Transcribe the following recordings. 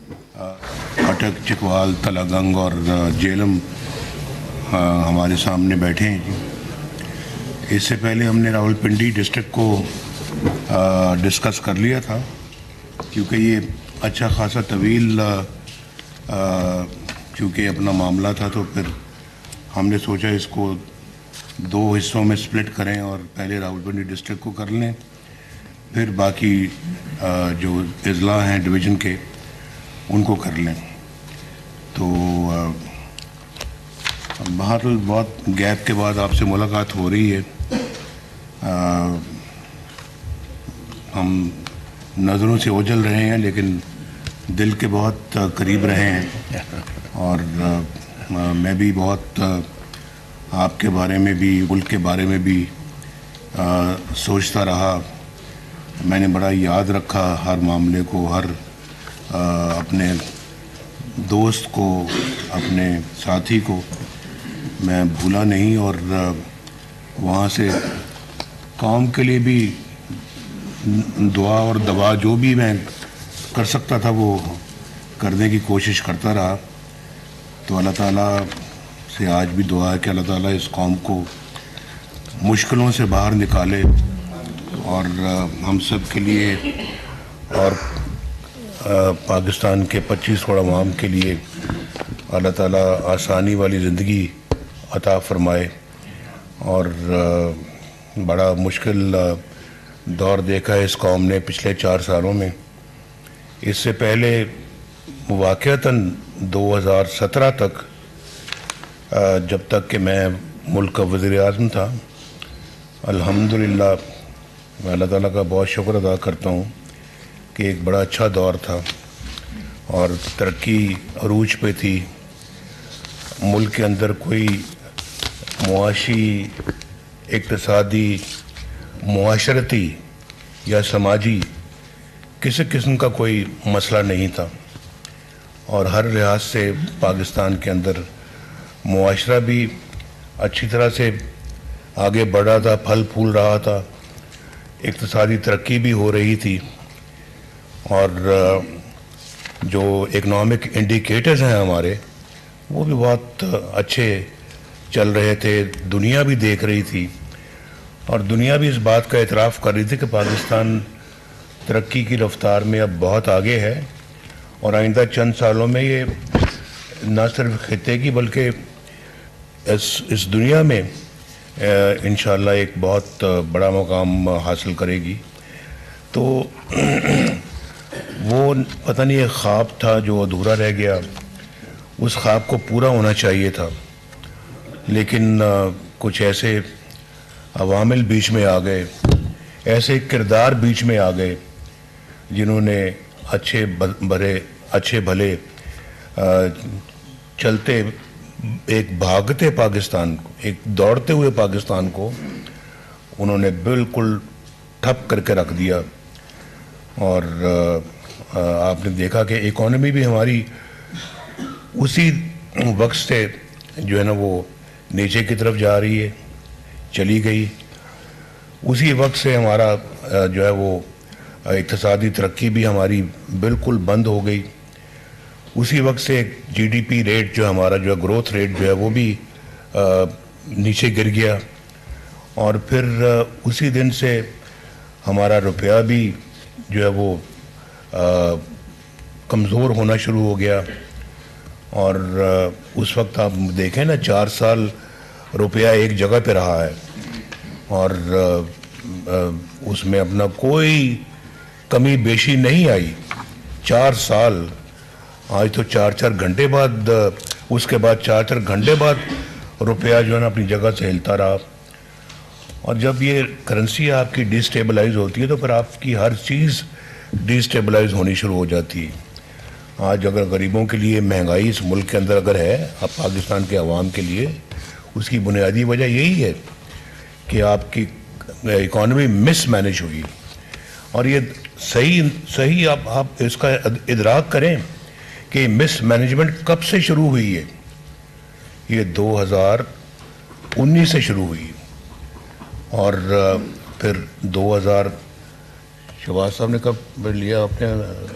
अटक, चिकवाल, तलागंग और जेलम हमारे सामने बैठे हैं जी। इससे पहले हमने रावलपिंडी डिस्ट्रिक्ट को डिस्कस कर लिया था, क्योंकि ये अच्छा खासा तवील क्योंकि अपना मामला था, तो फिर हमने सोचा इसको दो हिस्सों में स्प्लिट करें और पहले रावलपिंडी डिस्ट्रिक्ट को कर लें, फिर बाकी जो अजला हैं डिवीज़न के उनको कर लें। तो बहरहाल बहुत गैप के बाद आपसे मुलाकात हो रही है। हम नज़रों से ओझल रहे हैं लेकिन दिल के बहुत करीब रहे हैं, और मैं भी बहुत आपके बारे में भी, मुल्क के बारे में भी सोचता रहा। मैंने बड़ा याद रखा हर मामले को, हर अपने दोस्त को, अपने साथी को मैं भूला नहीं, और वहाँ से कौम के लिए भी दुआ और दवा जो भी मैं कर सकता था वो करने की कोशिश करता रहा। तो अल्लाह ताला से आज भी दुआ है कि अल्लाह ताला इस कौम को मुश्किलों से बाहर निकाले, और हम सब के लिए और पाकिस्तान के 25 करोड़ अवाम के लिए अल्लाह ताला आसानी वाली ज़िंदगी अता फ़रमाए। और बड़ा मुश्किल दौर देखा है इस कौम ने पिछले 4 सालों में। इससे पहले वाक़अतन 2017 तक, जब तक कि मैं मुल्क का वज़ीर-ए-आज़म था, अल्हम्दुलिल्लाह मैं अल्लाह ताला का बहुत शुक्र अदा करता हूँ कि एक बड़ा अच्छा दौर था और तरक्की अरूज पे थी। मुल्क के अंदर कोई मुआशी, इक़्तिसादी, मुआशरती या समाजी किसी किस्म का कोई मसला नहीं था, और हर लिहाज से पाकिस्तान के अंदर मुआशरा भी अच्छी तरह से आगे बढ़ रहा था, फल फूल रहा था, इक़्तिसादी तरक्की भी हो रही थी, और जो इकनॉमिक इंडिकेटर्स हैं हमारे वो भी बहुत अच्छे चल रहे थे। दुनिया भी देख रही थी, और दुनिया भी इस बात का एतराफ़ कर रही थी कि पाकिस्तान तरक्की की रफ्तार में अब बहुत आगे है, और आइंदा चंद सालों में ये न सिर्फ खित्ते की बल्कि इस दुनिया में इंशाअल्लाह एक बहुत बड़ा मुकाम हासिल करेगी। तो वो पता नहीं एक ख्वाब था जो अधूरा रह गया, उस ख्वाब को पूरा होना चाहिए था, लेकिन कुछ ऐसे अवामिल बीच में आ गए, ऐसे किरदार बीच में आ गए जिन्होंने अच्छे भले चलते एक भागते पाकिस्तान को, एक दौड़ते हुए पाकिस्तान को उन्होंने बिल्कुल ठप करके रख दिया। और आपने देखा कि इकॉनमी भी हमारी उसी वक्त से जो है ना वो नीचे की तरफ जा रही है, चली गई। उसी वक्त से हमारा जो है वो इक़्तिसादी तरक्की भी हमारी बिल्कुल बंद हो गई। उसी वक्त से जीडीपी रेट जो हमारा जो है ग्रोथ रेट जो है वो भी नीचे गिर गया, और फिर उसी दिन से हमारा रुपया भी जो है वो कमज़ोर होना शुरू हो गया। और उस वक्त आप देखें ना, 4 साल रुपया एक जगह पे रहा है, और उसमें अपना कोई कमी बेशी नहीं आई। 4 साल, आज तो 4-4 घंटे बाद, उसके बाद 4-4 घंटे बाद रुपया जो है ना अपनी जगह से हिलता रहा। और जब ये करेंसी आपकी डिस्टेबलाइज होती है तो फिर आपकी हर चीज़ डिस्टेबलाइज होनी शुरू हो जाती है। आज अगर गरीबों के लिए महंगाई इस मुल्क के अंदर अगर है, अब पाकिस्तान के अवाम के लिए, उसकी बुनियादी वजह यही है कि आपकी इकॉनमी मिसमैनेज हुई। और ये सही आप इसका इदराक करें कि मिसमैनेजमेंट कब से शुरू हुई है। ये 2019 से शुरू हुई, और फिर शहबाज साहब ने कब लिया अपने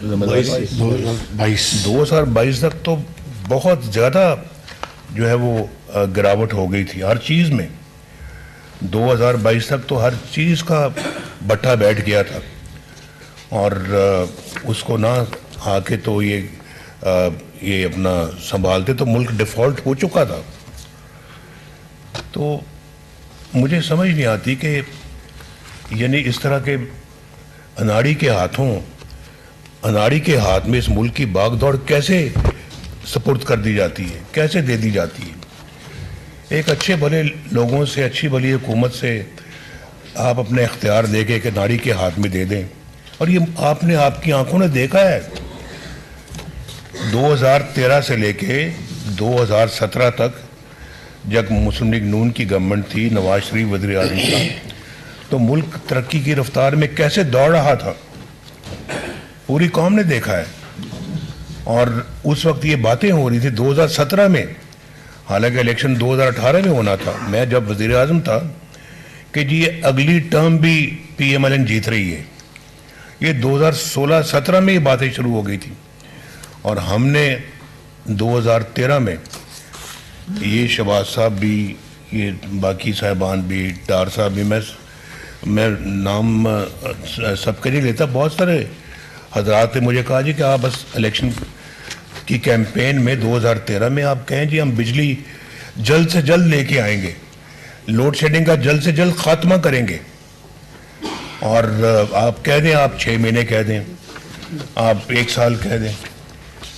जिम्मेदारी? 2022। 2022 तक तो बहुत ज़्यादा जो है वो गिरावट हो गई थी हर चीज़ में। 2022 तक तो हर चीज़ का बट्टा बैठ गया था और उसको ना आके तो ये अपना संभालते तो मुल्क डिफ़ॉल्ट हो चुका था। तो मुझे समझ नहीं आती कि यानी इस तरह के अनाड़ी के हाथ में इस मुल्क की भागदौड़ कैसे सपुर्द कर दी जाती है, कैसे दे दी जाती है। एक अच्छे भले लोगों से, अच्छी भली हुकूमत से आप अपने इख्तियार दे के एक अनाड़ी के हाथ में दे दें। और ये आपने आपकी आंखों ने देखा है 2013 से लेके 2017 तक जब मुस्लिम लीग नून की गवर्नमेंट थी, नवाज शरीफ वज़ीर आज़म था, तो मुल्क तरक्की की रफ्तार में कैसे दौड़ रहा था, पूरी कौम ने देखा है। और उस वक्त ये बातें हो रही थी 2017 में, हालांकि इलेक्शन 2018 में होना था, मैं जब वज़ीर आज़म था, कि जी ये अगली टर्म भी PMLN जीत रही है। ये 2016-17 में ये बातें शुरू हो गई थी और हमने 2013 में ये शहबाज साहब भी, ये बाकी साहिबान भी, डार साहब भी, मैं नाम सबके नहीं लेता, बहुत सारे हजरात ने मुझे कहा जी कि आप बस इलेक्शन की कैंपेन में 2013 में आप कहें जी हम बिजली जल्द से जल्द लेके आएंगे, लोड शेडिंग का जल्द से जल्द खात्मा करेंगे, और आप कह दें, आप 6 महीने कह दें, आप 1 साल कह दें।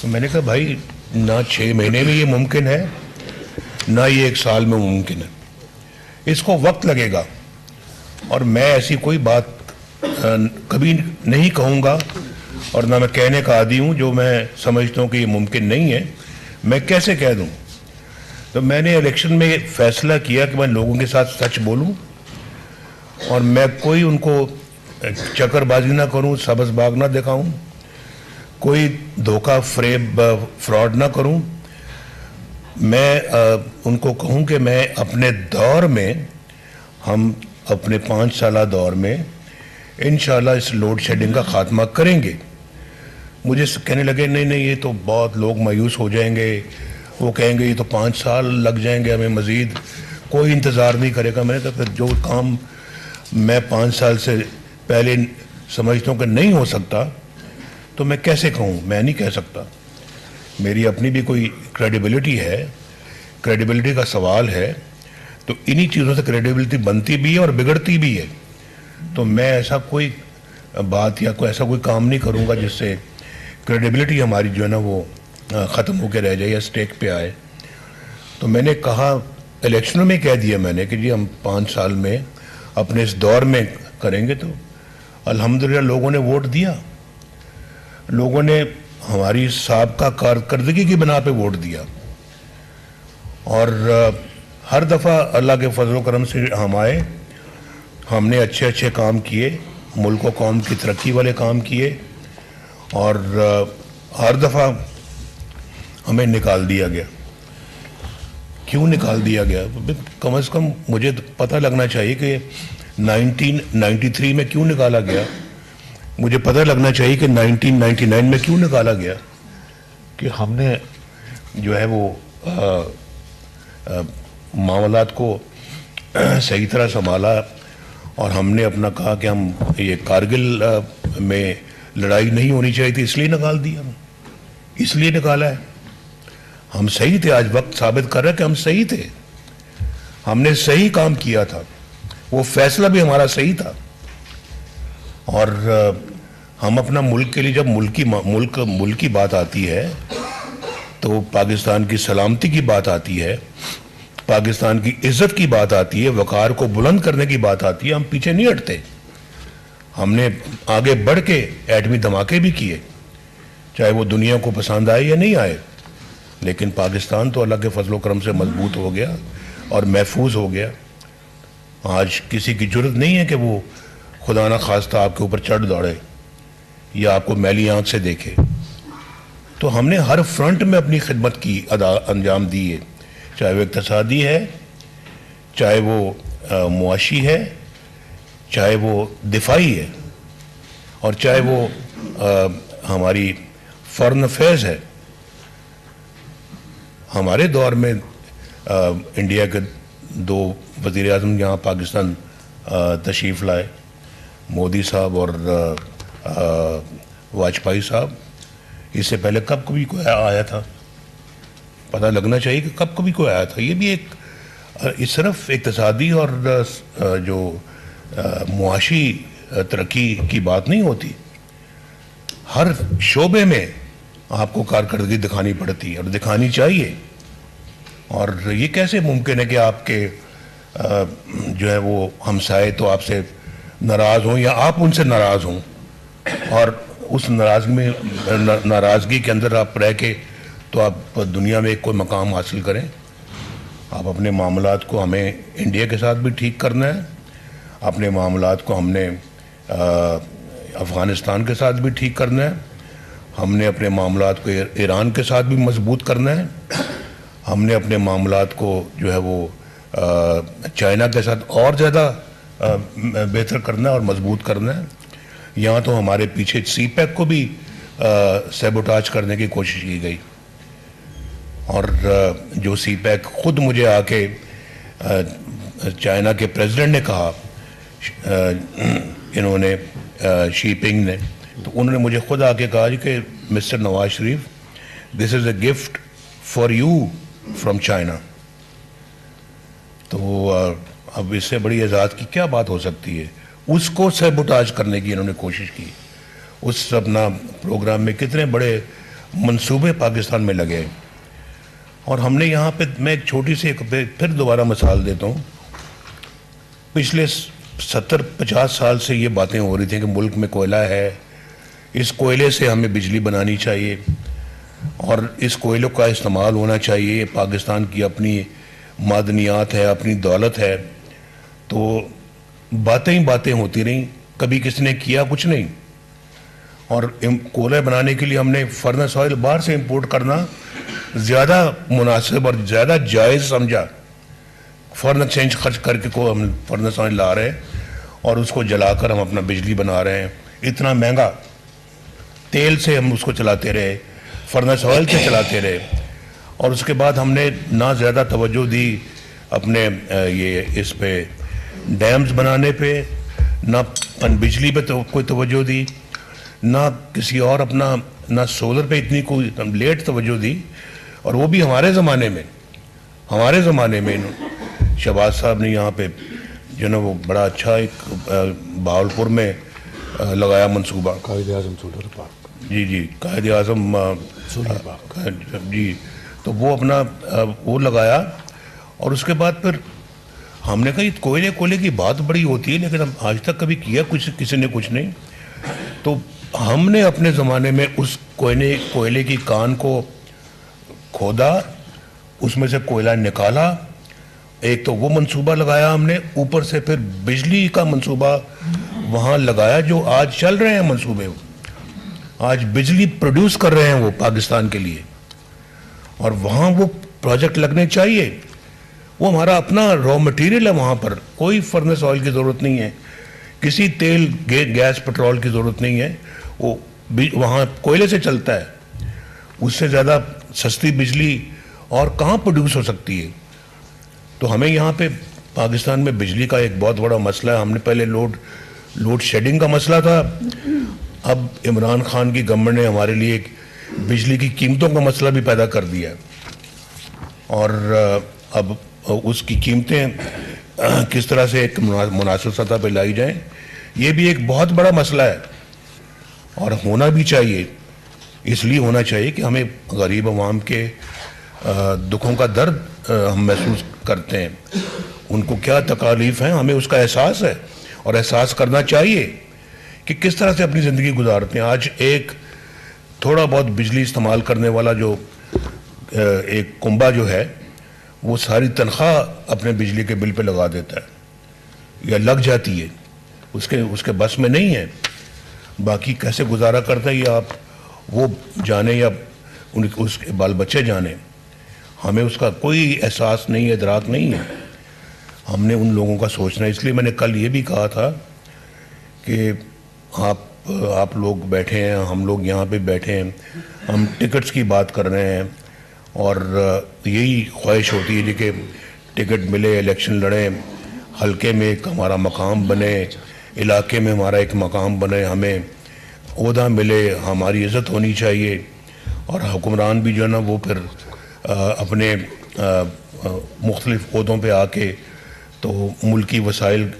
तो मैंने कहा भाई ना 6 महीने में ये मुमकिन है, ना ये 1 साल में मुमकिन है, इसको वक्त लगेगा। और मैं ऐसी कोई बात कभी नहीं कहूँगा और ना मैं कहने का आदी हूँ जो मैं समझता हूँ कि ये मुमकिन नहीं है, मैं कैसे कह दूँ। तो मैंने इलेक्शन में फ़ैसला किया कि मैं लोगों के साथ सच बोलूँ और मैं कोई उनको चक्करबाजी ना करूँ, सबज़बाग ना दिखाऊँ, कोई धोखा फ्रॉड ना करूँ। मैं उनको कहूँ कि मैं अपने दौर में, हम अपने 5 साला दौर में इंशाल्लाह इस लोड शेडिंग का ख़ात्मा करेंगे। मुझे कहने लगे नहीं नहीं ये तो बहुत लोग मायूस हो जाएंगे, वो कहेंगे ये तो 5 साल लग जाएंगे हमें, मज़ीद कोई इंतज़ार नहीं करेगा। मैंने कहा फिर जो काम मैं 5 साल से पहले समझता हूँ कि नहीं हो सकता तो मैं कैसे कहूँ, मैं नहीं कह सकता। मेरी अपनी भी कोई क्रेडिबिलिटी है, क्रेडिबिलिटी का सवाल है, तो इन्हीं चीज़ों से क्रेडिबिलिटी बनती भी है और बिगड़ती भी है। तो मैं ऐसा कोई बात या कोई ऐसा कोई काम नहीं करूँगा जिससे क्रेडिबिलिटी हमारी जो है ना वो ख़त्म होकर रह जाए या स्टेक पे आए। तो मैंने कहा, इलेक्शनों में कह दिया मैंने कि जी हम 5 साल में अपने इस दौर में करेंगे। तो अल्हम्दुलिल्लाह लोगों ने वोट दिया, लोगों ने हमारी साबका कारकर्दगी की बिना पे वोट दिया और हर दफ़ा अल्लाह के फजल करम से हम आए, हमने अच्छे अच्छे काम किए, मुल्क व कौम की तरक्की वाले काम किए और हर दफ़ा हमें निकाल दिया गया। क्यों निकाल दिया गया? कम से कम मुझे पता लगना चाहिए कि 1993 में क्यों निकाला गया, मुझे पता लगना चाहिए कि 1999 में क्यों निकाला गया, कि हमने जो है वो मामलात को सही तरह संभाला और हमने अपना कहा कि हम ये कारगिल में लड़ाई नहीं होनी चाहिए थी, इसलिए निकाल दिया, इसलिए निकाला है। हम सही थे, आज वक्त साबित कर रहा है कि हम सही थे, हमने सही काम किया था, वो फैसला भी हमारा सही था। और हम अपना मुल्क के लिए, जब मुल्क की बात आती है तो पाकिस्तान की सलामती की बात आती है, पाकिस्तान की इज्जत की बात आती है, वक़ार को बुलंद करने की बात आती है, हम पीछे नहीं हटते। हमने आगे बढ़ के एटमी धमाके भी किए, चाहे वो दुनिया को पसंद आए या नहीं आए, लेकिन पाकिस्तान तो अल्लाह के फजल करम से मजबूत हो गया और महफूज हो गया। आज किसी की जुर्रत नहीं है कि वो खुदा ना खास्ता आपके ऊपर चढ़ दौड़े या आपको मैली आंख से देखे। तो हमने हर फ्रंट में अपनी खिदमत की अंजाम दी है, चाहे वो इक़्तिसादी है, चाहे वो मुआशी है, चाहे वो दिफाई है। और चाहे वो हमारी फॉरेन अफेयर्स है। हमारे दौर में इंडिया के 2 वज़ीर आज़म यहाँ पाकिस्तान तशरीफ़ लाए, मोदी साहब और वाजपेयी साहब। इससे पहले कब कभी कोई आया था? पता लगना चाहिए कि कब कभी कोई आया था। ये भी एक सिर्फ इक़्तिसादी और जो मुआशी तरक्की की बात नहीं होती। हर शोबे में आपको कारकर्दगी दिखानी पड़ती है और दिखानी चाहिए। और ये कैसे मुमकिन है कि आपके जो है वो हमसाए तो आपसे नाराज़ हों या आप उनसे नाराज़ हों, और उस नाराज़गी के अंदर आप रह के तो आप दुनिया में कोई मकाम हासिल करें। आप अपने मामलात को, हमें इंडिया के साथ भी ठीक करना है, अपने मामलात को हमने अफ़गानिस्तान के साथ भी ठीक करना है, हमने अपने मामलात को ईरान के साथ भी मजबूत करना है, हमने अपने मामलात को जो है वो चाइना के साथ और ज़्यादा बेहतर करना है और मजबूत करना है। यहाँ तो हमारे पीछे सीपैक को भी सैबोटाज करने की कोशिश की गई, और जो सीपैक खुद मुझे आके चाइना के प्रेसिडेंट ने कहा, इन्होंने शी पिंग ने, तो उन्होंने मुझे खुद आके कहा कि mister Nawaz Sharif, this is a gift for you from China. तो अब इससे बड़ी एजाज़ की क्या बात हो सकती है? उसको सैबोटाज करने की इन्होंने कोशिश की। उस अपना प्रोग्राम में कितने बड़े मंसूबे पाकिस्तान में लगे। और हमने यहाँ पे, मैं एक छोटी सी फिर दोबारा मिसाल देता हूँ। पिछले 70-50 साल से ये बातें हो रही थी कि मुल्क में कोयला है, इस कोयले से हमें बिजली बनानी चाहिए और इस कोयले का इस्तेमाल होना चाहिए, पाकिस्तान की अपनी मादनियात है, अपनी दौलत है। तो बातें ही बातें होती रहीं, कभी किसी ने किया कुछ नहीं। और कोयला बनाने के लिए हमने फर्नेस ऑयल बाहर से इंपोर्ट करना ज़्यादा मुनासिब और ज़्यादा जायज़ समझा। फॉरेन एक्सचेंज खर्च करके को हम फर्नेस ऑयल ला रहे हैं और उसको जलाकर हम अपना बिजली बना रहे हैं। इतना महंगा तेल से हम उसको चलाते रहे, फर्नेस ऑयल से चलाते रहे, और उसके बाद हमने ना ज़्यादा तवज्जो दी अपने ये इस पे डैम्स बनाने पे, ना बिजली पे तो कोई तवज्जो दी, ना किसी और अपना, ना सोलर पे इतनी कोई लेट तवज्जो दी। और वो भी हमारे ज़माने में शहबाज साहब ने यहाँ पे जो ना वो बड़ा अच्छा एक बहावलपुर में लगाया मंसूबा, कायद-ए-आज़म सोलर पार्क। जी, कायद-ए-आज़म सोलर पार्क जी। तो वो अपना वो लगाया, और उसके बाद फिर हमने कहा कोयले की बात बड़ी होती है, लेकिन हम आज तक कभी किया किसी ने कुछ नहीं। तो हमने अपने ज़माने में उस कोयले की कान को खोदा, उसमें से कोयला निकाला, एक तो वो मंसूबा लगाया हमने, ऊपर से फिर बिजली का मंसूबा वहाँ लगाया, जो आज चल रहे हैं मंसूबे। आज बिजली प्रोड्यूस कर रहे हैं वो पाकिस्तान के लिए, और वहाँ वो प्रोजेक्ट लगने चाहिए। वो हमारा अपना रॉ मटेरियल है, वहाँ पर कोई फर्नेस ऑयल की ज़रूरत नहीं है, किसी तेल गैस पेट्रोल की ज़रूरत नहीं है। वो वहाँ कोयले से चलता है। उससे ज़्यादा सस्ती बिजली और कहाँ प्रोड्यूस हो सकती है? तो हमें यहाँ पे पाकिस्तान में बिजली का एक बहुत बड़ा मसला है। हमने पहले लोड शेडिंग का मसला था, अब इमरान खान की गवर्नमेंट ने हमारे लिए एक बिजली की कीमतों का मसला भी पैदा कर दिया है। और अब उसकी कीमतें किस तरह से एक मुनासिब सतह पर लाई जाएं, ये भी एक बहुत बड़ा मसला है, और होना भी चाहिए। इसलिए होना चाहिए कि हमें गरीब अवाम के दुखों का दर्द हम महसूस करते हैं, उनको क्या तकालीफ हैं, हमें उसका एहसास है, और एहसास करना चाहिए कि किस तरह से अपनी ज़िंदगी गुजारते हैं। आज एक थोड़ा बहुत बिजली इस्तेमाल करने वाला जो एक कुंबा जो है, वो सारी तनख्वाह अपने बिजली के बिल पे लगा देता है या लग जाती है, उसके बस में नहीं है। बाकी कैसे गुजारा करता है ये आप वो जाने या उसके बाल बच्चे जाने, हमें उसका कोई एहसास नहीं है, इदराक नहीं है। हमने उन लोगों का सोचना है। इसलिए मैंने कल ये भी कहा था कि आप आप लोग बैठे हैं, हम लोग यहाँ पे बैठे हैं, हम टिकट्स की बात कर रहे हैं और यही ख्वाहिश होती है जी कि टिकट मिले, इलेक्शन लड़ें, हलके में एक हमारा मकाम बने, इलाके में हमारा एक मकाम बने, हमें ओहदा मिले, हमारी इज़्ज़त होनी चाहिए और हुक्मरान भी जो है ना वो फिर अपने मुख्तलिफ़ ओहदों पे आके तो मुल्की वसाइल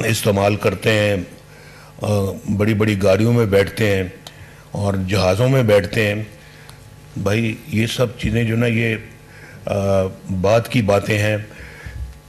इस्तेमाल करते हैं, बड़ी बड़ी गाड़ियों में बैठते हैं और जहाज़ों में बैठते हैं। भाई ये सब चीज़ें जो ना ये बात की बातें हैं।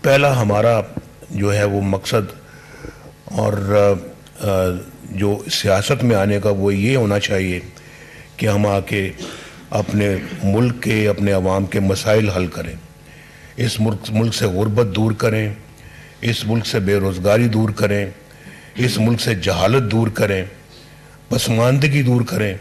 पहला हमारा जो है वो मकसद और जो सियासत में आने का वो ये होना चाहिए कि हम आके अपने मुल्क के, अपने अवाम के मसाइल हल करें, इस मुल्क से गुर्बत दूर करें, इस मुल्क से बेरोज़गारी दूर करें, इस मुल्क से जहालत दूर करें, पसमानदगी दूर करें।